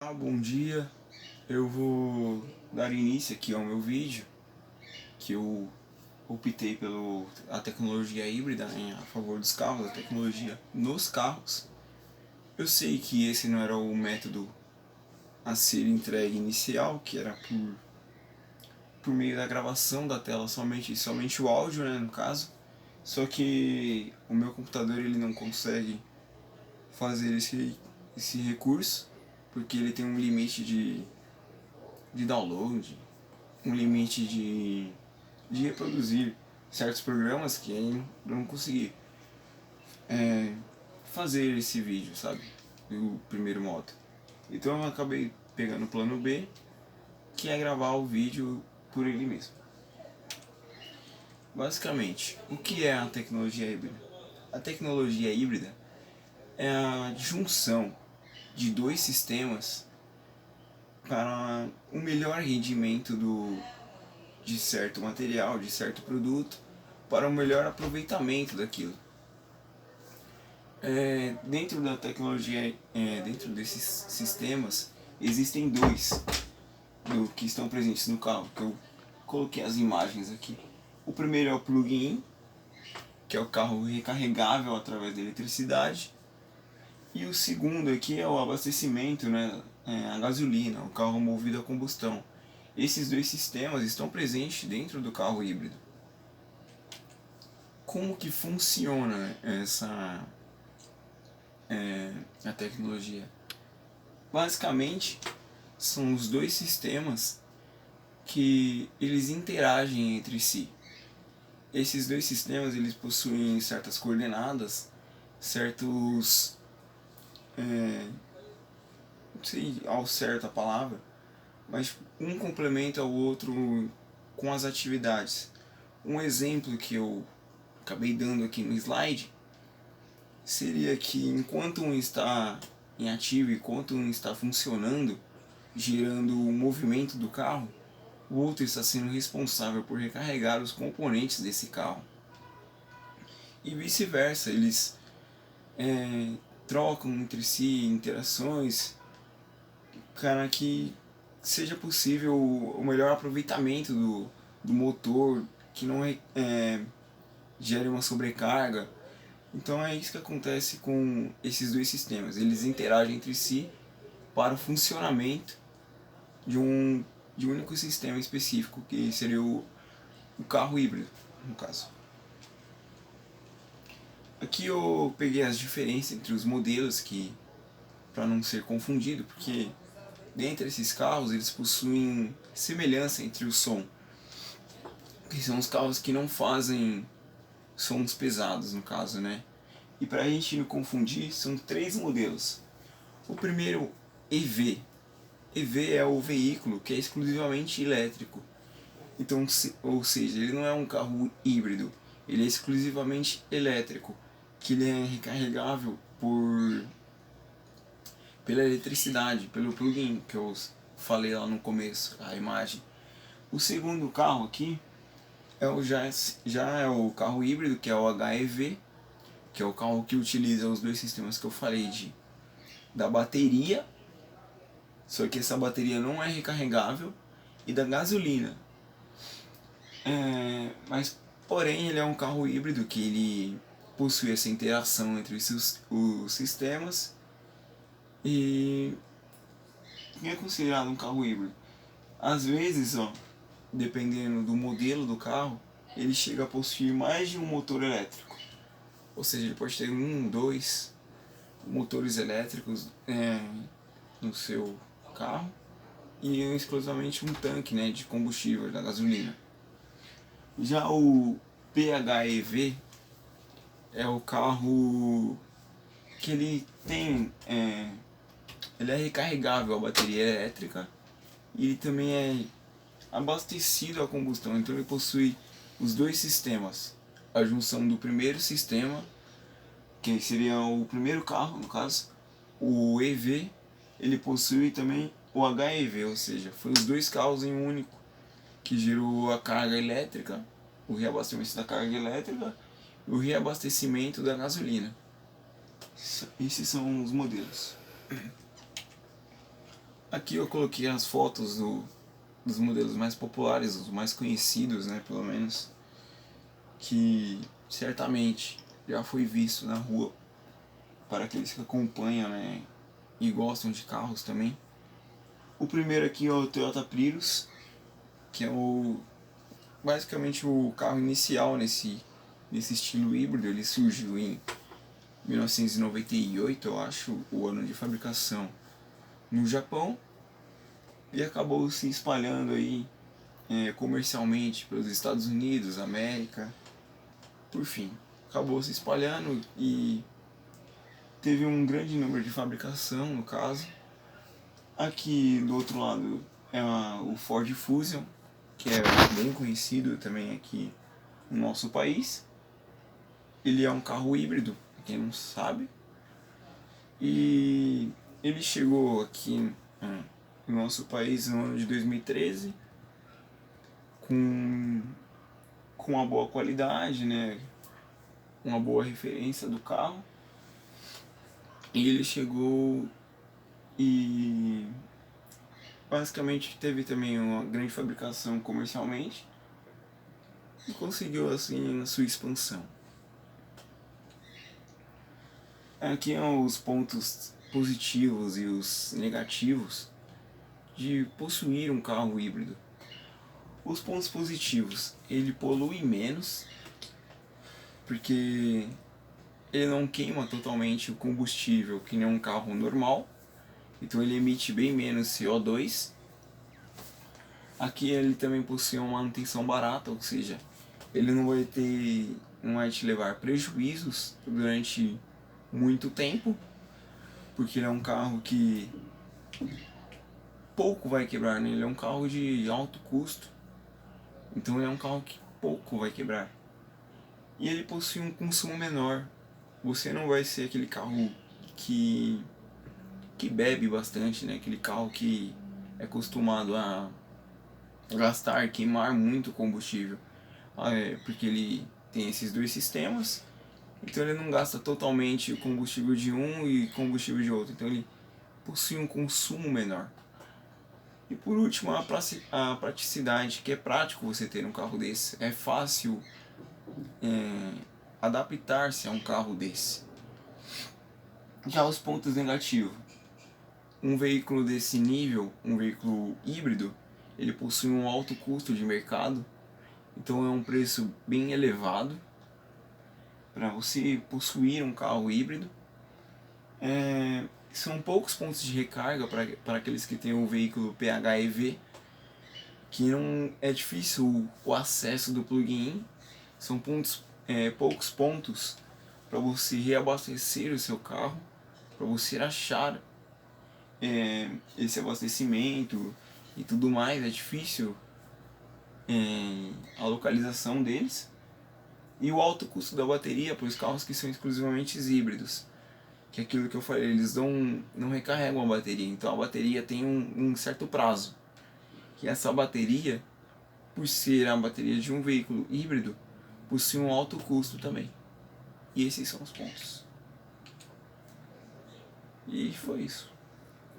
Bom dia, eu vou dar início aqui ao meu vídeo, que eu optei pela tecnologia híbrida, né, a favor dos carros, a tecnologia nos carros. Eu sei que esse não era o método a ser entregue inicial, que era por meio da gravação da tela, somente o áudio, né, no caso. Só que o meu computador ele não consegue fazer esse recurso, porque ele tem um limite de download, um limite de reproduzir certos programas que eu não consegui fazer esse vídeo, sabe? O primeiro modo. Então eu acabei pegando o plano B, que é gravar o vídeo por ele mesmo. Basicamente, o que é a tecnologia híbrida? A tecnologia híbrida é a junção de dois sistemas para um melhor rendimento de certo material, de certo produto, para um melhor aproveitamento daquilo. Dentro da tecnologia, dentro desses sistemas, existem dois que estão presentes no carro, que eu coloquei as imagens aqui. O primeiro é o plug-in, que é o carro recarregável através da eletricidade. E o segundo aqui é o abastecimento, né, a gasolina, o carro movido a combustão. Esses dois sistemas estão presentes dentro do carro híbrido. Como que funciona a tecnologia? Basicamente, são os dois sistemas que eles interagem entre si. Esses dois sistemas eles possuem certas coordenadas, certos... não sei ao certo a palavra, mas um complementa o outro com as atividades. Um exemplo que eu acabei dando aqui no slide seria que enquanto um está em ativo e enquanto um está funcionando, gerando o movimento do carro, o outro está sendo responsável por recarregar os componentes desse carro. E vice-versa, eles trocam entre si interações para que seja possível o melhor aproveitamento do motor, que não gere uma sobrecarga. Então é isso que acontece com esses dois sistemas. Eles interagem entre si para o funcionamento de um único sistema específico, que seria o carro híbrido, no caso. Aqui eu peguei as diferenças entre os modelos, que para não ser confundido, porque dentre esses carros eles possuem semelhança entre o som, que são os carros que não fazem sons pesados, no caso, né? E para a gente não confundir, são três modelos. O primeiro, EV. EV é o veículo que é exclusivamente elétrico. Então, ou seja, ele não é um carro híbrido, ele é exclusivamente elétrico, que ele é recarregável pela eletricidade, pelo plug-in que eu falei lá no começo, a imagem. O segundo carro aqui já é o carro híbrido, que é o HEV, que é o carro que utiliza os dois sistemas que eu falei da bateria, só que essa bateria não é recarregável, e da gasolina. Mas porém ele é um carro híbrido que ele possui essa interação entre os sistemas e é considerado um carro híbrido. Às vezes, dependendo do modelo do carro, ele chega a possuir mais de um motor elétrico. Ou seja, ele pode ter dois motores elétricos no seu carro e exclusivamente um tanque, né, de combustível da gasolina. Já o PHEV é o carro que ele tem, ele é recarregável a bateria elétrica e ele também é abastecido a combustão, então ele possui os dois sistemas, a junção do primeiro sistema, que seria o primeiro carro no caso, o EV, ele possui também o HEV, ou seja, foi os dois carros em um único, que gerou a carga elétrica, o reabastecimento da carga elétrica e o reabastecimento da gasolina. Esses são os modelos. Aqui eu coloquei as fotos dos modelos mais populares, os mais conhecidos, né, pelo menos, que certamente já foi visto na rua para aqueles que acompanham, né, e gostam de carros também. O primeiro aqui é o Toyota Prius, que é basicamente o carro inicial nesse estilo híbrido. Ele surgiu em 1998, eu acho, o ano de fabricação no Japão, e acabou se espalhando aí comercialmente pelos Estados Unidos, América, por fim, acabou se espalhando e teve um grande número de fabricação, no caso. Aqui do outro lado é o Ford Fusion, que é bem conhecido também aqui no nosso país. Ele é um carro híbrido, pra quem não sabe, e ele chegou aqui no nosso país no ano de 2013 com uma boa qualidade, né? Uma boa referência do carro. E ele chegou e basicamente teve também uma grande fabricação comercialmente e conseguiu assim a sua expansão. Aqui são os pontos positivos e os negativos de possuir um carro híbrido. Os pontos positivos: ele polui menos, porque ele não queima totalmente o combustível que nem um carro normal, então ele emite bem menos CO2. Aqui ele também possui uma manutenção barata, ou seja, ele não vai te levar prejuízos durante muito tempo, porque ele é um carro que pouco vai quebrar, né? Ele é um carro de alto custo, então ele é um carro que pouco vai quebrar. E ele possui um consumo menor. Você não vai ser aquele carro que bebe bastante, né? Aquele carro que é acostumado a gastar, queimar muito combustível. Porque ele tem esses dois sistemas, então ele não gasta totalmente o combustível de um e combustível de outro. Então ele possui um consumo menor. E por último, a praticidade, que é prático você ter um carro desse. É fácil adaptar-se a um carro desse. Já os pontos negativos: um veículo desse nível, um veículo híbrido, ele possui um alto custo de mercado, então é um preço bem elevado para você possuir um carro híbrido. São poucos pontos de recarga para aqueles que têm o veículo PHEV, que não é difícil o acesso do plug-in. São poucos pontos para você reabastecer o seu carro, para você achar esse abastecimento e tudo mais. É difícil a localização deles. E o alto custo da bateria para os carros que são exclusivamente híbridos, que é aquilo que eu falei, eles não recarregam a bateria, então a bateria tem um certo prazo. E essa bateria, por ser a bateria de um veículo híbrido, possui um alto custo também. E esses são os pontos. E foi isso.